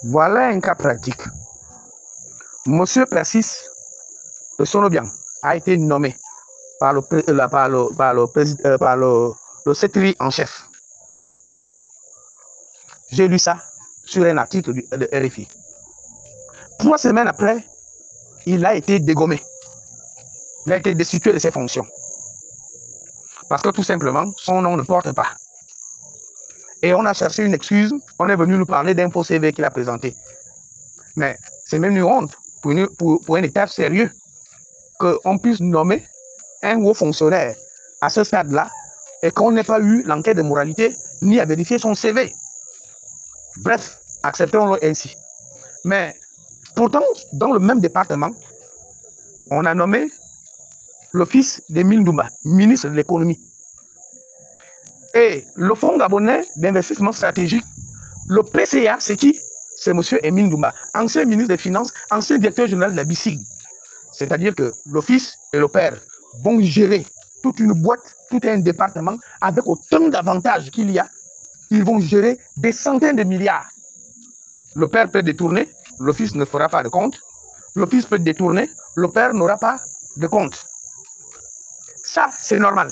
Voilà un cas pratique. Monsieur Pressis de Sonobian a été nommé par le secrétaire en chef. J'ai lu ça sur un article de RFI. 3 semaines après, il a été dégommé. Il a été destitué de ses fonctions. Parce que tout simplement, son nom ne porte pas. Et on a cherché une excuse. On est venu nous parler d'un faux CV qu'il a présenté. Mais c'est même une honte pour un État sérieux qu'on puisse nommer un haut fonctionnaire à ce stade-là et qu'on n'ait pas eu l'enquête de moralité ni à vérifier son CV. Bref, acceptons-le ainsi. Mais pourtant, dans le même département, on a nommé le fils d'Émile Ndoumba, ministre de l'économie. Et le Fonds gabonais d'investissement stratégique, le PCA, c'est qui? C'est M. Émile Ndoumba, ancien ministre des Finances, ancien directeur général de la BICIG. C'est-à-dire que le fils et le père vont gérer toute une boîte, tout un département, avec autant d'avantages qu'il y a. Ils vont gérer des centaines de milliards. Le père peut détourner, le fils ne fera pas de compte. Le fils peut détourner, le père n'aura pas de compte. Ça, c'est normal.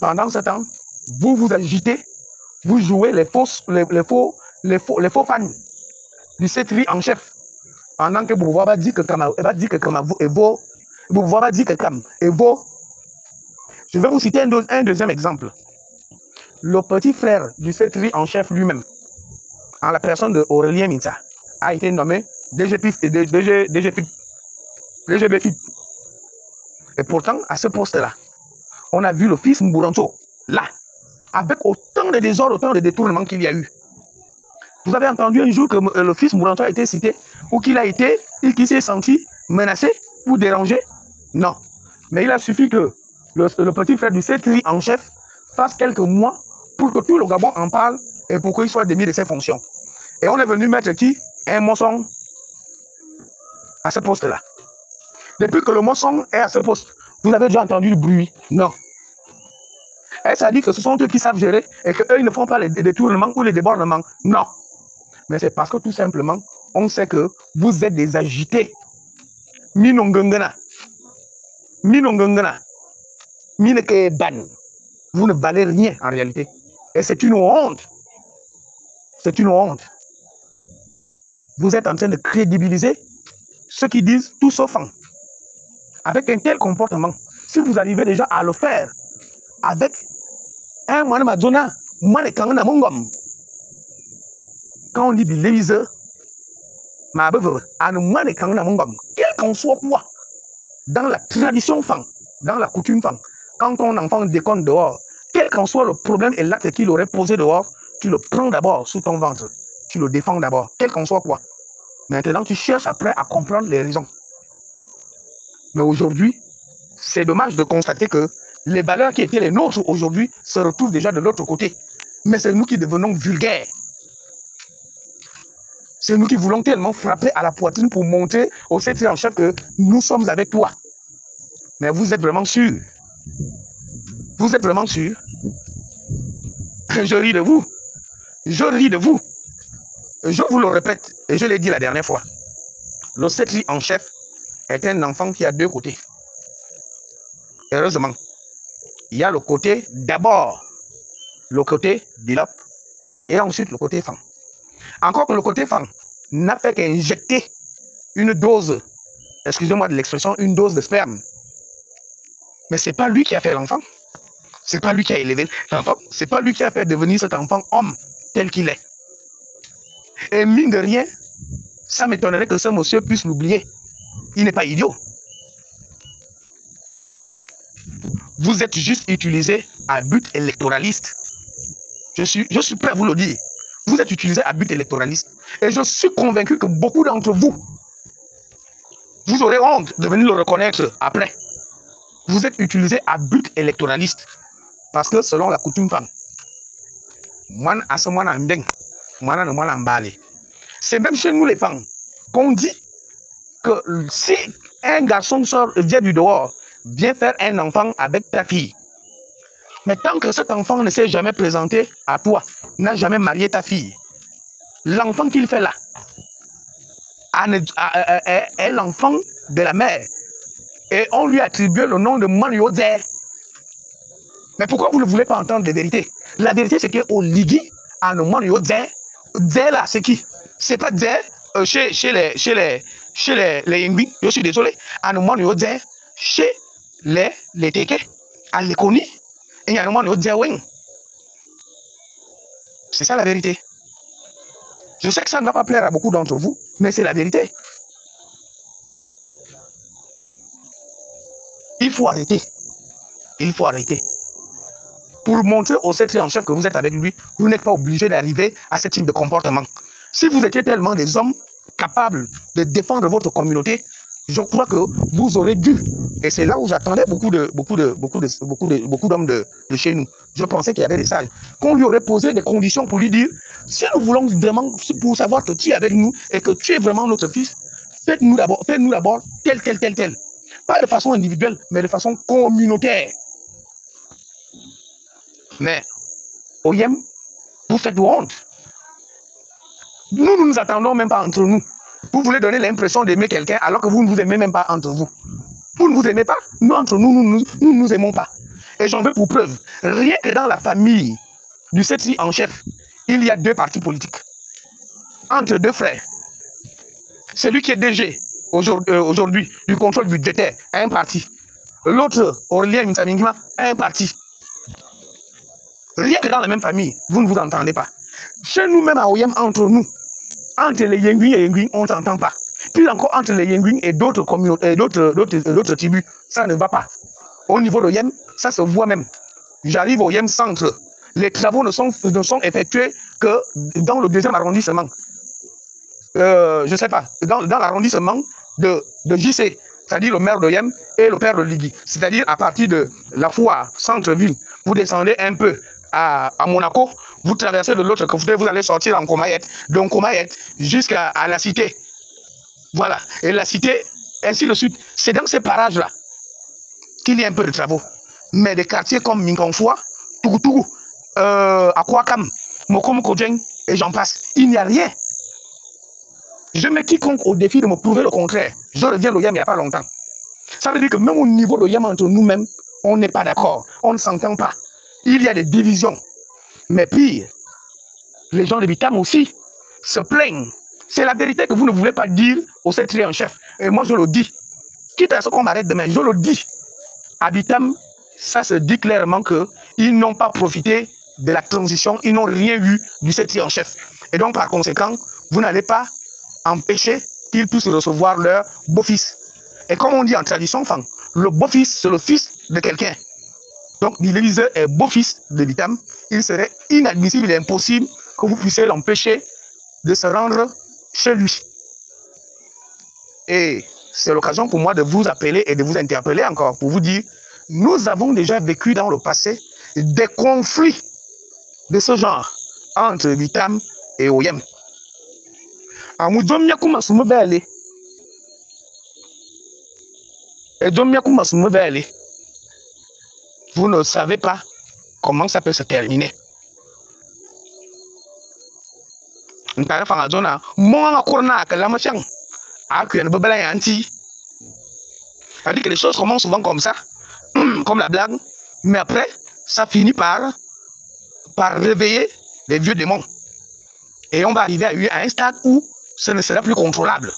Pendant ce temps, vous vous agitez, vous jouez les faux fans du secrétaire en chef. Pendant que vous voyez dire que vous est beau, vous voyez dire que Kam est beau. Je vais vous citer un deuxième exemple. Le petit frère du secrétaire en chef lui-même, en la personne de Aurélien Minta, a été nommé DGPIF et DGBFIP. Et pourtant, à ce poste-là, on a vu le fils Mbouranto, là, avec autant de désordres, autant de détournements qu'il y a eu. Vous avez entendu un jour que le fils Mbouranto a été cité, ou qu'il s'est senti menacé ou dérangé? Non. Mais il a suffi que le petit frère du secrétaire en chef fasse quelques mois pour que tout le Gabon en parle et pour qu'il soit démis de ses fonctions. Et on est venu mettre qui? Un moçon à ce poste-là. Depuis que le moçon est à ce poste, vous avez déjà entendu le bruit? Non. Et ça dit que ce sont eux qui savent gérer et qu'eux, ils ne font pas les détournements ou les débordements? Non. Mais c'est parce que tout simplement, on sait que vous êtes des agités. Minongengana. Minongengana. Mineke ban. Vous ne valez rien en réalité. Et c'est une honte. C'est une honte. Vous êtes en train de crédibiliser ceux qui disent tout sauf un. Avec un tel comportement, si vous arrivez déjà à le faire avec un moine madonna, quand on dit de l'éviseur, quel qu'en soit quoi, dans la tradition femme, dans la coutume femme, quand ton enfant déconne dehors, quel qu'en soit le problème et l'acte qu'il aurait posé dehors, tu le prends d'abord sous ton ventre, tu le défends d'abord, quel qu'en soit quoi. Maintenant, tu cherches après à comprendre les raisons. Mais aujourd'hui, c'est dommage de constater que les valeurs qui étaient les nôtres aujourd'hui se retrouvent déjà de l'autre côté. Mais c'est nous qui devenons vulgaires. C'est nous qui voulons tellement frapper à la poitrine pour montrer au secrétaire en chef que nous sommes avec toi. Mais vous êtes vraiment sûr? Vous êtes vraiment sûr? Je ris de vous. Je ris de vous. Je vous le répète, et je l'ai dit la dernière fois. Le secrétaire en chef est un enfant qui a deux côtés. Heureusement, il y a le côté, d'abord, le côté Dilop, et ensuite le côté femme. Encore que le côté femme n'a fait qu'injecter une dose, excusez-moi de l'expression, une dose de sperme. Mais ce n'est pas lui qui a fait l'enfant. Ce n'est pas lui qui a élevé l'enfant. Ce n'est pas lui qui a fait devenir cet enfant homme tel qu'il est. Et mine de rien, ça m'étonnerait que ce monsieur puisse l'oublier. Il n'est pas idiot. Vous êtes juste utilisé à but électoraliste. Je suis prêt à vous le dire. Vous êtes utilisé à but électoraliste. Et je suis convaincu que beaucoup d'entre vous, vous aurez honte de venir le reconnaître après. Vous êtes utilisé à but électoraliste. Parce que selon la coutume femme, c'est même chez nous les femmes qu'on dit que si un garçon vient du dehors, vient faire un enfant avec ta fille, mais tant que cet enfant ne s'est jamais présenté à toi, n'a jamais marié ta fille, l'enfant qu'il fait là est l'enfant de la mère. Et on lui attribue le nom de Maniozer. Mais pourquoi vous ne voulez pas entendre les vérités? La vérité, c'est qu'au Ligi, à nos Maniozer, Zer là, c'est qui? C'est pas Zer chez les Yingbi, je suis désolé. À nos Maniozer, chez les Teke, à l'Ekoni, et il y a nos Maniozer Wing. C'est ça la vérité. Je sais que ça ne va pas plaire à beaucoup d'entre vous, mais c'est la vérité. Il faut arrêter. Il faut arrêter. Pour montrer au secrétaire en chef que vous êtes avec lui, vous n'êtes pas obligé d'arriver à ce type de comportement. Si vous étiez tellement des hommes capables de défendre votre communauté, je crois que vous aurez dû. Et c'est là où j'attendais beaucoup d'hommes de chez nous. Je pensais qu'il y avait des sages. Qu'on lui aurait posé des conditions pour lui dire, si nous voulons vraiment, pour savoir que tu es avec nous et que tu es vraiment notre fils, faites-nous d'abord tel. Pas de façon individuelle, mais de façon communautaire. Mais, Oyem, vous faites honte. Nous ne nous attendons même pas entre nous. Vous voulez donner l'impression d'aimer quelqu'un alors que vous ne vous aimez même pas entre vous. Vous ne vous aimez pas. Nous, entre nous, nous ne nous aimons pas. Et j'en veux pour preuve. Rien que dans la famille du secrétaire en chef, il y a 2 partis politiques. Entre 2 frères. Celui qui est DG aujourd'hui du contrôle budgétaire a un parti. L'autre, Aurélien Nsamingima, a un parti. Rien que dans la même famille, vous ne vous entendez pas. Chez nous-mêmes à Oyem, entre nous, entre les Yenguin et Yenguin, on ne s'entend pas. Puis encore entre les Yenguin et d'autres communautés, d'autres tribus, ça ne va pas. Au niveau de Oyem, ça se voit même. J'arrive au Oyem centre. Les travaux ne sont effectués que dans le 2e arrondissement. Je ne sais pas, dans l'arrondissement de JC, c'est-à-dire le maire de Yem et le père de Ligui. C'est-à-dire à partir de la foire, centre-ville, vous descendez un peu à Monaco, vous traversez de l'autre côté, vous allez sortir en Comayette, de Comayette jusqu'à la cité. Voilà, et la cité, ainsi de suite. C'est dans ces parages-là qu'il y a un peu de travaux. Mais des quartiers comme Minkonfoua, Tougoutougou, Akwakam, Mokom Kodjeng, et j'en passe, il n'y a rien. Je mets quiconque au défi de me prouver le contraire. Je reviens au Yam il n'y a pas longtemps. Ça veut dire que même au niveau de Yam entre nous-mêmes, on n'est pas d'accord, on ne s'entend pas. Il y a des divisions. Mais pire, les gens de Bitam aussi se plaignent. C'est la vérité que vous ne voulez pas dire au secrétaire en chef. Et moi, je le dis. Quitte à ce qu'on m'arrête demain, je le dis. À Bitam, ça se dit clairement qu'ils n'ont pas profité de la transition, ils n'ont rien eu du secrétaire en chef. Et donc, par conséquent, vous n'allez pas empêcher qu'ils puissent recevoir leur beau-fils. Et comme on dit en tradition, enfin, le beau-fils, c'est le fils de quelqu'un. Donc, Billy est beau-fils de Bitam. Il serait inadmissible et impossible que vous puissiez l'empêcher de se rendre chez lui. Et c'est l'occasion pour moi de vous appeler et de vous interpeller encore pour vous dire, nous avons déjà vécu dans le passé des conflits de ce genre entre Bitam et Oyem. Vous ne savez pas comment ça peut se terminer. C'est-à-dire que les choses commencent souvent comme ça, comme la blague, mais après, ça finit par réveiller les vieux démons. Et on va arriver à un stade où ce ne sera plus contrôlable.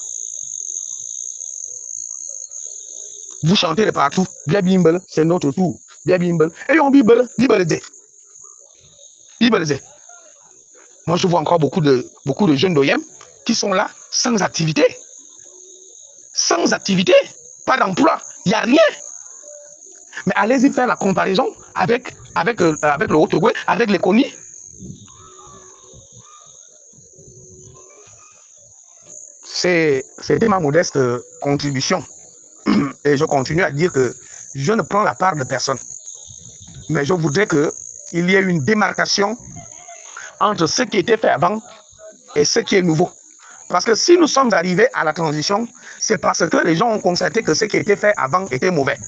Vous chantez de partout. Bien Bimbel, c'est notre tour. Bien Bimbel. Et on Bimbel, Bimbel. Moi, je vois encore beaucoup de jeunes d'Oyem qui sont là sans activité. Sans activité, pas d'emploi, il n'y a rien. Mais allez-y faire la comparaison avec le Haut-Togo, avec les Koni. C'était ma modeste contribution. Et je continue à dire que je ne prends la part de personne. Mais je voudrais qu'il y ait une démarcation entre ce qui était fait avant et ce qui est nouveau. Parce que si nous sommes arrivés à la transition, c'est parce que les gens ont constaté que ce qui était fait avant était mauvais.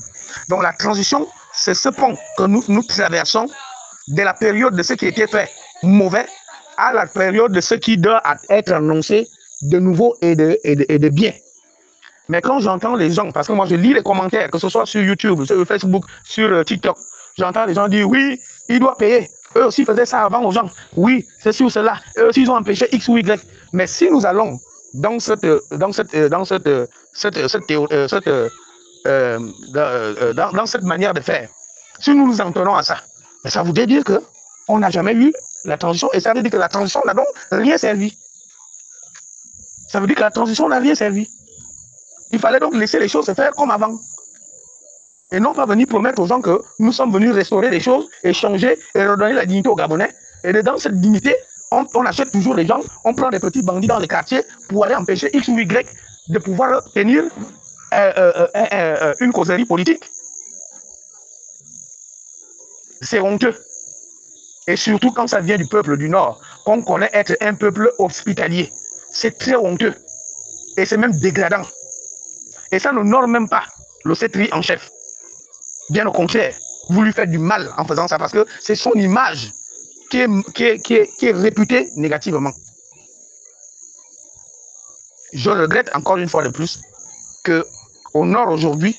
Donc la transition, c'est ce pont que nous traversons de la période de ce qui était fait mauvais à la période de ce qui doit être annoncé de nouveau et de bien. Mais quand j'entends les gens, parce que moi je lis les commentaires, que ce soit sur YouTube, sur Facebook, sur TikTok, j'entends les gens dire oui, il doit payer. Eux aussi faisaient ça avant aux gens. Oui, c'est sur cela. Eux aussi ils ont empêché X ou Y. Mais si nous allons dans cette manière de faire, si nous nous en tenons à ça, ça voudrait dire que on n'a jamais eu la transition, et ça veut dire que la transition n'a donc rien servi. Ça veut dire que la transition n'a rien servi. Il fallait donc laisser les choses se faire comme avant. Et non pas venir promettre aux gens que nous sommes venus restaurer les choses et changer et redonner la dignité aux Gabonais. Et dans cette dignité, on achète toujours les gens, on prend des petits bandits dans les quartiers pour aller empêcher X ou Y de pouvoir tenir une causerie politique. C'est honteux. Et surtout quand ça vient du peuple du Nord, qu'on connaît être un peuple hospitalier. C'est très honteux. Et c'est même dégradant. Et ça n'honore même pas le CETRI en chef. Bien au contraire, vous lui faites du mal en faisant ça parce que c'est son image qui est réputée négativement. Je regrette encore une fois de plus qu'au Nord aujourd'hui,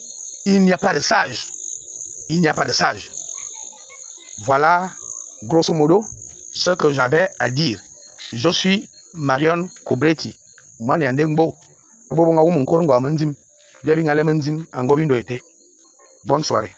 il n'y a pas de sages. Il n'y a pas de sages. Voilà, grosso modo, ce que j'avais à dire. Je suis Marion Kobreti. Moi, je suis Bonne soirée.